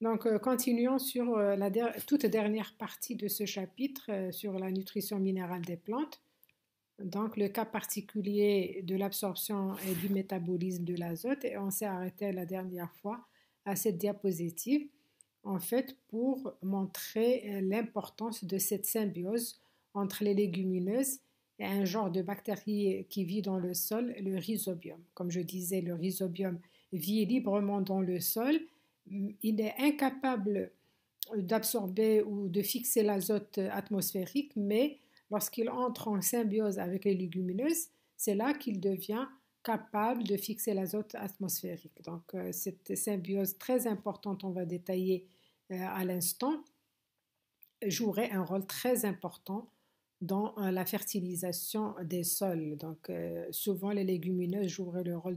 Donc, continuons sur la toute dernière partie de ce chapitre sur la nutrition minérale des plantes. Donc, le cas particulier de l'absorption et du métabolisme de l'azote, et on s'est arrêté la dernière fois à cette diapositive, en fait, pour montrer l'importance de cette symbiose entre les légumineuses et un genre de bactérie qui vit dans le sol, le rhizobium. Comme je disais, le rhizobium vit librement dans le sol. Il est incapable d'absorber ou de fixer l'azote atmosphérique, mais lorsqu'il entre en symbiose avec les légumineuses, c'est là qu'il devient capable de fixer l'azote atmosphérique. Donc, cette symbiose très importante, on va détailler à l'instant, jouerait un rôle très important dans la fertilisation des sols. Donc, souvent, les légumineuses joueraient le rôle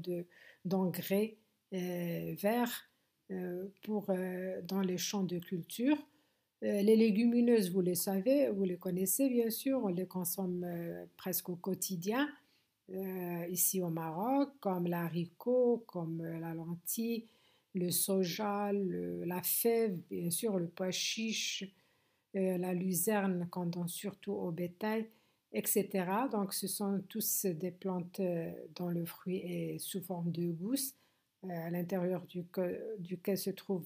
d'engrais verts dans les champs de culture. Les légumineuses, vous les savez, vous les connaissez bien sûr, on les consomme presque au quotidien ici au Maroc, comme l'haricot, comme la lentille, le soja, la fève, bien sûr, le pois chiche, la luzerne qu'on donne surtout au bétail, etc. Donc, ce sont tous des plantes dont le fruit est sous forme de gousse, à l'intérieur duquel se trouvent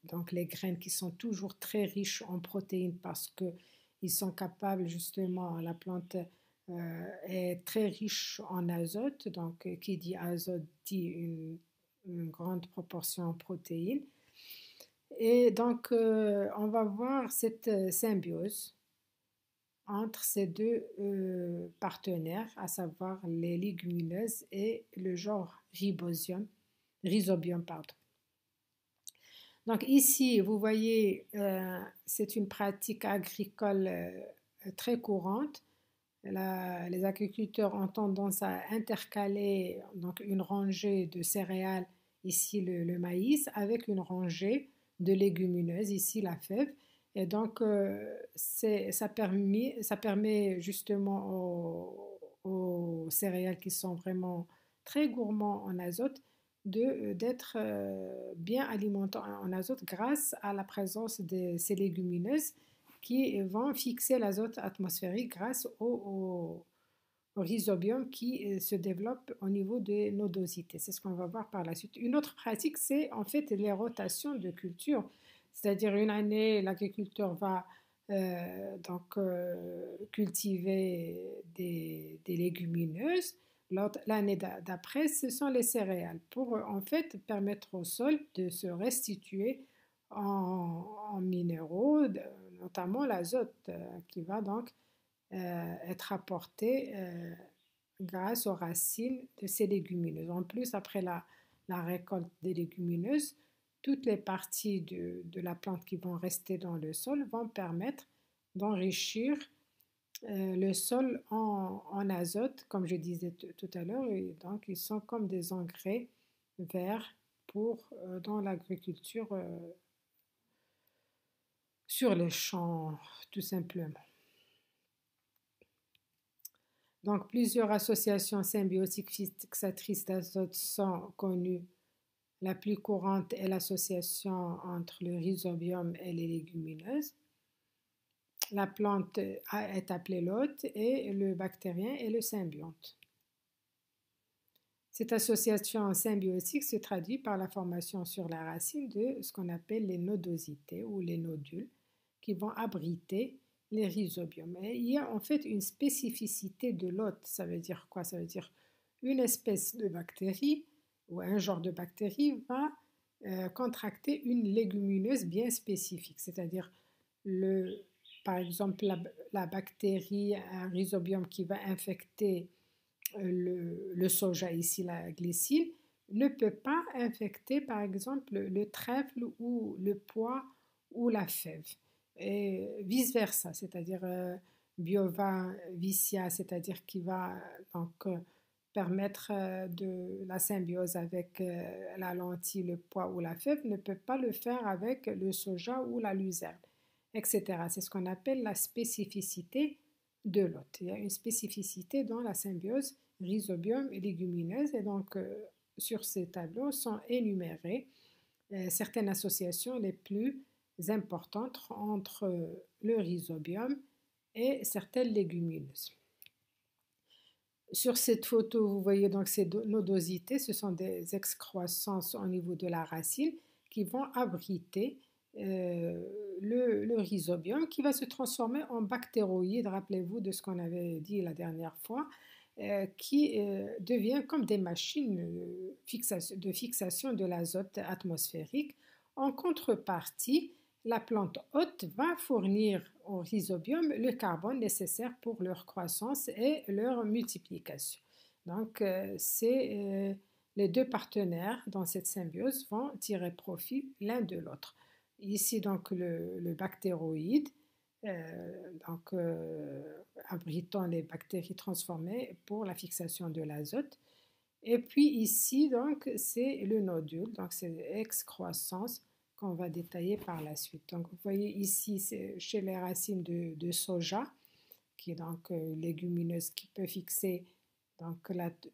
donc les graines qui sont toujours très riches en protéines parce qu'ils sont capables, justement, la plante est très riche en azote. Donc, qui dit azote dit une grande proportion en protéines. Et donc, on va voir cette symbiose entre ces deux partenaires, à savoir les légumineuses et le genre rhizobium, pardon. Donc ici, vous voyez, c'est une pratique agricole très courante. Les agriculteurs ont tendance à intercaler donc, une rangée de céréales, ici le maïs, avec une rangée de légumineuses, ici la fève. Et donc, ça permet justement aux céréales qui sont vraiment très gourmands en azote d'être bien alimentés en azote grâce à la présence de ces légumineuses qui vont fixer l'azote atmosphérique grâce au rhizobium qui se développe au niveau des nodosités. C'est ce qu'on va voir par la suite. Une autre pratique, c'est en fait les rotations de culture. C'est-à-dire une année, l'agriculteur va cultiver des légumineuses. L'année d'après, ce sont les céréales pour en fait permettre au sol de se restituer en minéraux, notamment l'azote qui va donc être apporté grâce aux racines de ces légumineuses. En plus, après la récolte des légumineuses, toutes les parties de la plante qui vont rester dans le sol vont permettre d'enrichir le sol en azote, comme je disais tout à l'heure, et donc ils sont comme des engrais verts dans l'agriculture sur les champs, tout simplement. Donc, plusieurs associations symbiotiques fixatrices d'azote sont connues. La plus courante est l'association entre le rhizobium et les légumineuses. La plante est appelée l'hôte et le bactérien est le symbionte. Cette association symbiotique se traduit par la formation sur la racine de ce qu'on appelle les nodosités ou les nodules qui vont abriter les rhizobiums. Et il y a en fait une spécificité de l'hôte. Ça veut dire quoi? Ça veut dire une espèce de bactérie ou un genre de bactérie va contracter une légumineuse bien spécifique, c'est-à-dire par exemple la bactérie, un rhizobium qui va infecter le soja, ici la glycine, ne peut pas infecter par exemple le trèfle ou le pois ou la fève. Et vice-versa, c'est-à-dire Biova vicia, c'est-à-dire qui va donc permettre de la symbiose avec la lentille, le pois ou la fève, ne peut pas le faire avec le soja ou la luzerne, etc. C'est ce qu'on appelle la spécificité de l'hôte. Il y a une spécificité dans la symbiose rhizobium et légumineuse, et donc sur ces tableaux sont énumérés certaines associations les plus importantes entre le rhizobium et certaines légumineuses. Sur cette photo, vous voyez donc ces nodosités, ce sont des excroissances au niveau de la racine qui vont abriter le rhizobium qui va se transformer en bactéroïde, rappelez-vous de ce qu'on avait dit la dernière fois, qui devient comme des machines de fixation de l'azote atmosphérique. En contrepartie, la plante hôte va fournir au rhizobium le carbone nécessaire pour leur croissance et leur multiplication. Donc, les deux partenaires dans cette symbiose vont tirer profit l'un de l'autre. Ici, donc, le bactéroïde, abritant les bactéries transformées pour la fixation de l'azote. Et puis ici, donc, c'est le nodule, donc c'est excroissance qu'on va détailler par la suite. Donc, vous voyez ici, c'est chez les racines de soja, qui est donc légumineuse qui peut fixer donc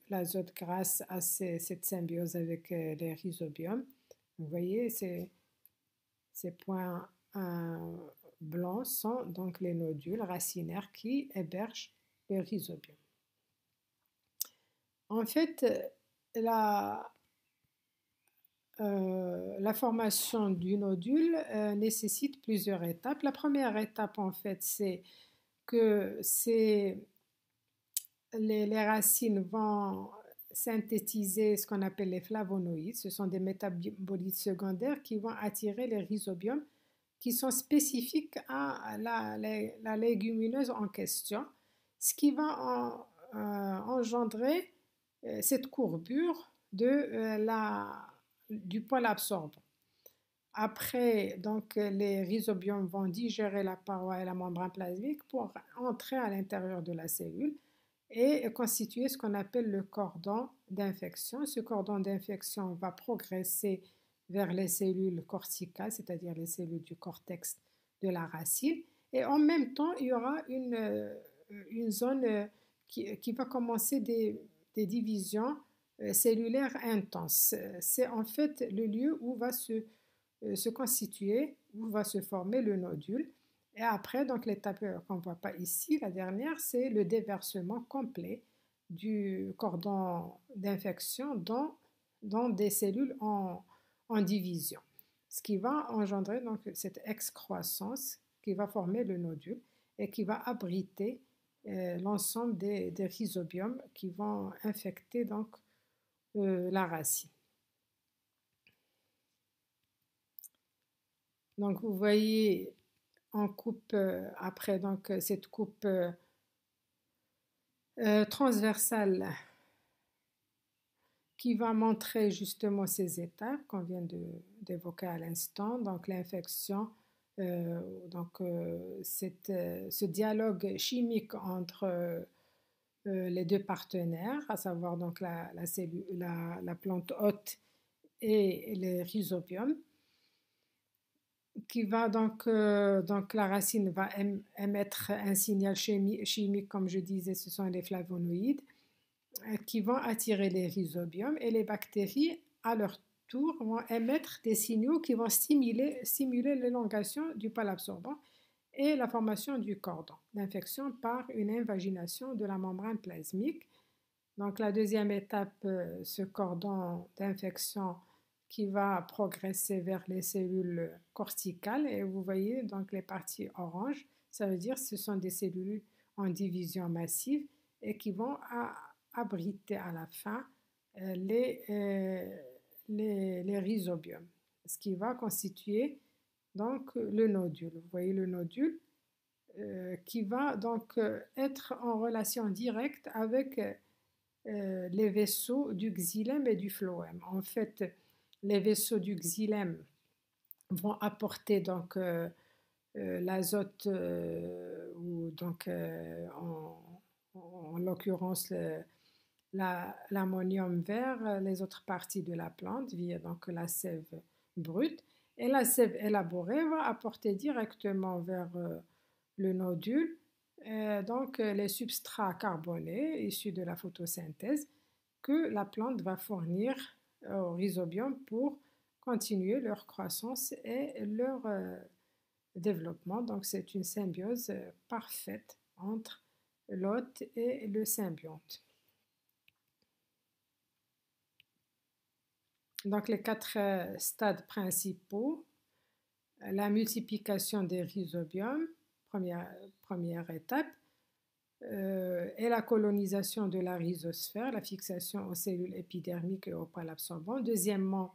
l'azote grâce à cette symbiose avec les rhizobiums. Vous voyez, ces points blancs sont donc les nodules racinaires qui hébergent le rhizobium. En fait, la formation du nodule nécessite plusieurs étapes. La première étape, en fait, c'est que les racines vont synthétiser ce qu'on appelle les flavonoïdes. Ce sont des métabolites secondaires qui vont attirer les rhizobiums qui sont spécifiques à la légumineuse en question, ce qui va engendrer cette courbure du poil absorbant. Après, donc, les rhizobiums vont digérer la paroi et la membrane plasmique pour entrer à l'intérieur de la cellule et constituer ce qu'on appelle le cordon d'infection. Ce cordon d'infection va progresser vers les cellules corticales, c'est-à-dire les cellules du cortex de la racine. Et en même temps, il y aura une zone qui va commencer des divisions cellulaires intenses. C'est en fait le lieu où va se constituer, où va se former le nodule. Et après, donc l'étape qu'on ne voit pas ici, la dernière, c'est le déversement complet du cordon d'infection dans des cellules en division, ce qui va engendrer donc cette excroissance qui va former le nodule et qui va abriter l'ensemble des rhizobiums qui vont infecter donc la racine. Donc vous voyez, on coupe après donc cette coupe transversale qui va montrer justement ces étapes qu'on vient d'évoquer à l'instant, donc l'infection, ce dialogue chimique entre les deux partenaires, à savoir donc la plante hôte et les rhizobiums, qui va donc la racine va émettre un signal chimique, comme je disais, ce sont les flavonoïdes, qui vont attirer les rhizobiums et les bactéries, à leur tour, vont émettre des signaux qui vont stimuler l'élongation du poil absorbant et la formation du cordon d'infection par une invagination de la membrane plasmique. Donc la deuxième étape, ce cordon d'infection qui va progresser vers les cellules corticales et vous voyez donc les parties oranges, ça veut dire que ce sont des cellules en division massive et qui vont abriter à la fin les rhizobiums, ce qui va constituer donc le nodule. Vous voyez le nodule qui va donc être en relation directe avec les vaisseaux du xylème et du phloème. En fait, les vaisseaux du xylème vont apporter donc l'azote ou donc en l'occurrence l'ammonium vers les autres parties de la plante via donc la sève brute, et la sève élaborée va apporter directement vers le nodule donc les substrats carbonés issus de la photosynthèse que la plante va fournir au rhizobium pour continuer leur croissance et leur développement. Donc, c'est une symbiose parfaite entre l'hôte et le symbionte. Donc, les 4 stades principaux, la multiplication des rhizobiums, première étape, et la colonisation de la rhizosphère, la fixation aux cellules épidermiques et au poil absorbant. Deuxièmement,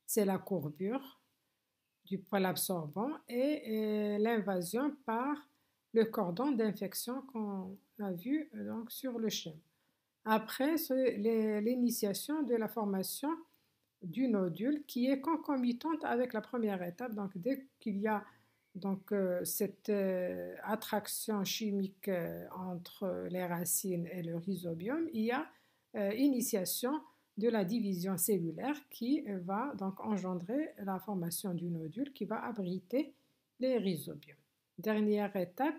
c'est la courbure du poil absorbant et l'invasion par le cordon d'infection qu'on a vu donc, sur le schéma. Après, c'est l'initiation de la formation du nodule qui est concomitante avec la première étape. Donc, dès qu'il y a donc, cette attraction chimique entre les racines et le rhizobium, il y a initiation de la division cellulaire qui va donc engendrer la formation du nodule qui va abriter les rhizobiums. Dernière étape,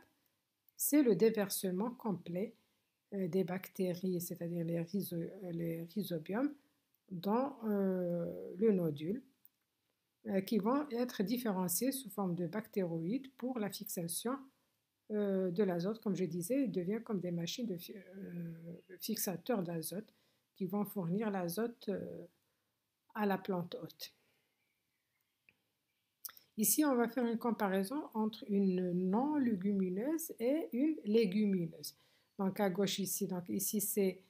c'est le déversement complet des bactéries, c'est-à-dire les rhizobiums, dans le nodule, qui vont être différenciés sous forme de bactéroïdes pour la fixation de l'azote. Comme je disais, ils deviennent comme des machines de fixateurs d'azote qui vont fournir l'azote à la plante hôte. Ici, on va faire une comparaison entre une non-légumineuse et une légumineuse. Donc, à gauche ici, c'est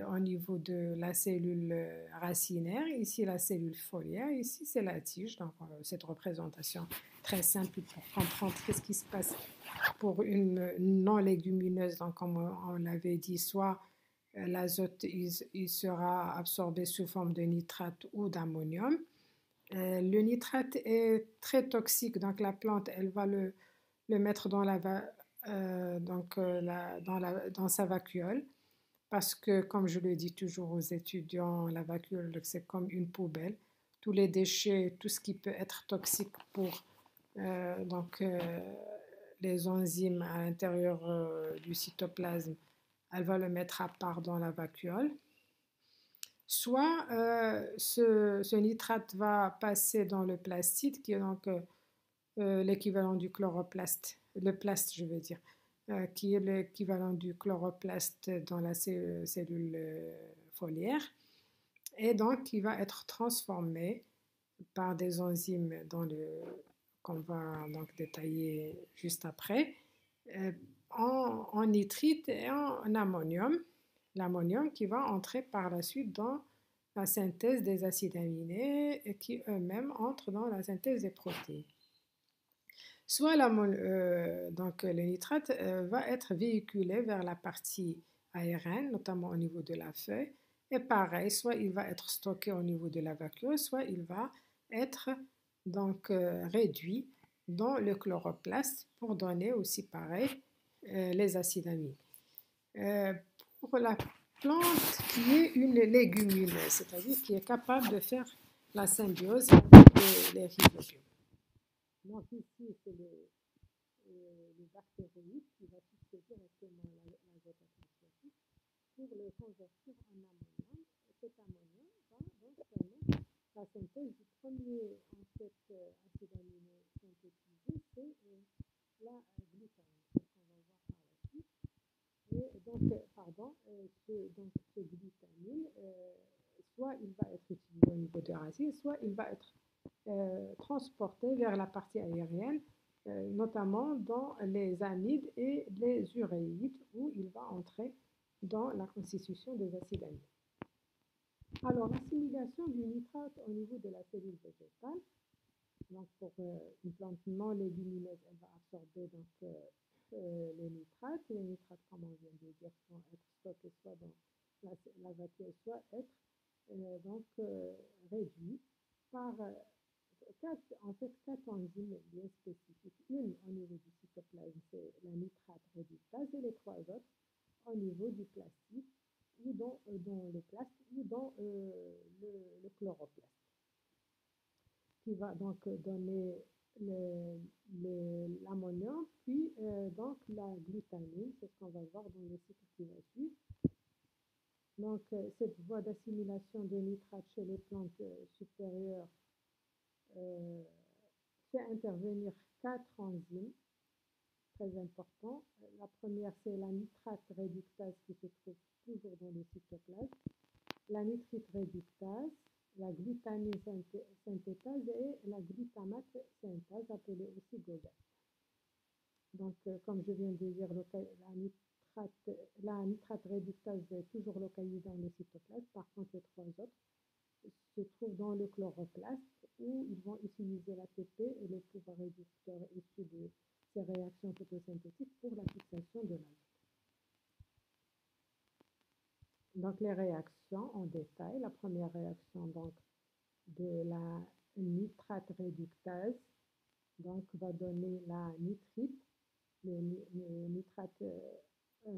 au niveau de la cellule racinaire, ici la cellule foliaire, ici c'est la tige. Donc, cette représentation très simple pour comprendre ce qui se passe pour une non-légumineuse. Donc, comme on l'avait dit, soit l'azote il sera absorbé sous forme de nitrate ou d'ammonium. Le nitrate est très toxique, donc la plante, elle va le mettre dans, dans sa vacuole, parce que, comme je le dis toujours aux étudiants, la vacuole, c'est comme une poubelle. Tous les déchets, tout ce qui peut être toxique pour les enzymes à l'intérieur du cytoplasme, elle va le mettre à part dans la vacuole. Soit ce nitrate va passer dans le plastide, qui est donc l'équivalent du chloroplaste, le plaste je veux dire, qui est l'équivalent du chloroplaste dans la cellule foliaire, et donc qui va être transformé par des enzymes qu'on va donc détailler juste après, en nitrite et en ammonium. L'ammonium qui va entrer par la suite dans la synthèse des acides aminés et qui eux-mêmes entrent dans la synthèse des protéines. Soit donc le nitrate va être véhiculé vers la partie aérienne, notamment au niveau de la feuille, et pareil, soit il va être stocké au niveau de la vacuole, soit il va être donc réduit dans le chloroplaste pour donner aussi pareil les acides aminés. Pour la plante qui est une légumineuse, c'est-à-dire qui est capable de faire la symbiose avec les rhizobiums. Donc ici, c'est le bactéroïde qui va fixer directement l'azote atmosphérique pour le convertir en ammonium. Et cet ammonium va donc permettre la synthèse du premier acide aminé synthétisé, c'est la glutamine, qu'on va voir par la suite. Et donc, ce glutamine, soit il va être utilisé au niveau de racine, soit il va être transporté vers la partie aérienne, notamment dans les amides et les uréides, où il va entrer dans la constitution des acides aminés. Alors, l'assimilation du nitrate au niveau de la cellule végétale, donc pour une plante non légumineuse, elle va absorber donc, les nitrates. Les nitrates, comme on vient de dire, vont être stockés soit dans la vacuole, soit être réduits par quatre enzymes bien spécifiques. Une au niveau du cytoplasme, c'est la nitrate réductase, et les trois autres au niveau du plastique, ou dans le plaste, ou dans le chloroplaste, qui va donc donner l'ammonium, puis donc la glutamine, c'est ce qu'on va voir dans le cycle qui va suivre. Donc cette voie d'assimilation de nitrate chez les plantes supérieures euh, fait intervenir 4 enzymes très importants. La première, c'est la nitrate réductase qui se trouve toujours dans le cytoplasme, la nitrite réductase, la glutamine synthétase et la glutamate synthase, appelée aussi GOGAT. Donc, comme je viens de dire, la nitrate réductase est toujours localisée dans le cytoplasme. Par contre, les 3 autres se trouvent dans le chloroplaste où ils vont utiliser l'ATP et le pouvoir réducteur issu de ces réactions photosynthétiques pour la fixation de l'azote. Donc, les réactions en détail. La première réaction donc, de la nitrate réductase donc, va donner la nitrite, le nitrate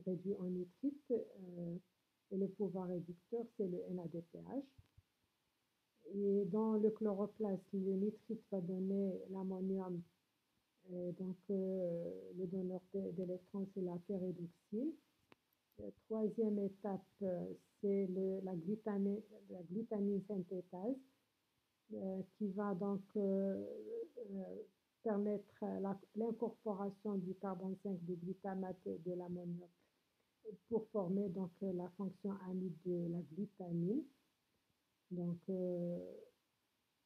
réduit en nitrite, et le pouvoir réducteur, c'est le NADPH. Et dans le chloroplaste, le nitrite va donner l'ammonium. Donc, le donneur d'électrons, c'est la ferredoxine. Troisième étape, c'est la glutamine synthétase qui va donc permettre l'incorporation du carbone 5 du glutamate de l'ammonium pour former donc la fonction amide de la glutamine. Donc,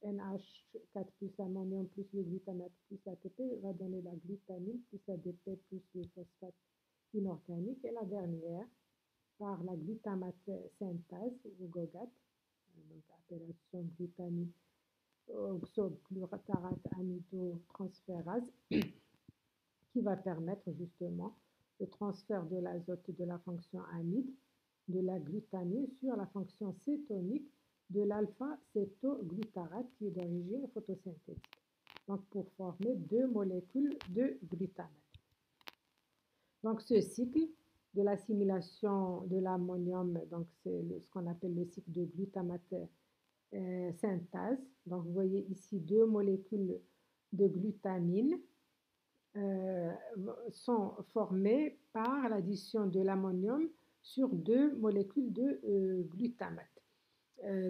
NH4 plus ammonium plus le glutamate plus ATP va donner la glutamine plus ADP plus le phosphate inorganique. Et la dernière, par la glutamate synthase ou GOGAT, donc appellation glutamine oxoglutarate amidotransférase, qui va permettre justement le transfert de l'azote de la fonction amide de la glutamine sur la fonction cétonique de l'alpha-cétoglutarate qui est d'origine photosynthétique. Donc, pour former 2 molécules de glutamate. Donc, ce cycle de l'assimilation de l'ammonium, donc c'est ce qu'on appelle le cycle de glutamate synthase. Donc, vous voyez ici 2 molécules de glutamine sont formées par l'addition de l'ammonium sur 2 molécules de glutamate.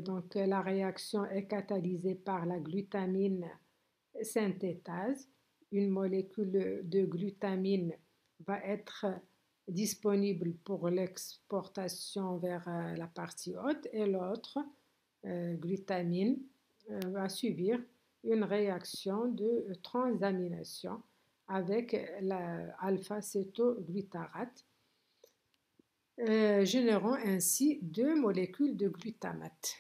Donc, la réaction est catalysée par la glutamine synthétase. Une molécule de glutamine va être disponible pour l'exportation vers la partie haute et l'autre, glutamine, va subir une réaction de transamination avec l'alpha-cétoglutarate, générant ainsi 2 molécules de glutamate.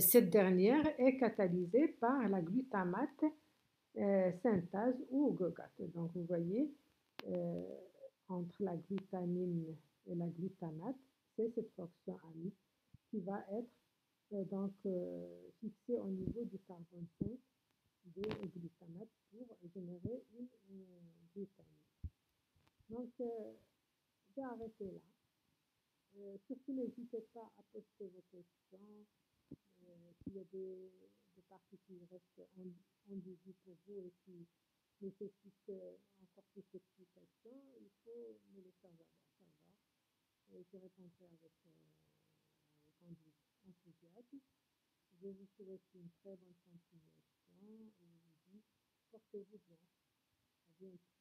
Cette dernière est catalysée par la glutamate synthase ou GOGAT. Donc, vous voyez, entre la glutamine et la glutamate, c'est cette fonction amide qui va être donc fixée au niveau du carbone 5 de glutamate pour générer une glutamine. Donc, je vais arrêter là. Surtout, n'hésitez pas à poster vos questions. S'il y a des parties qui restent ambiguës pour vous et qui nécessitent encore plus d'explications, il faut me les faire savoir. Et je répondrai avec enthousiasme. Je vous souhaite une très bonne continuation et je vous dis portez-vous bien. À bientôt.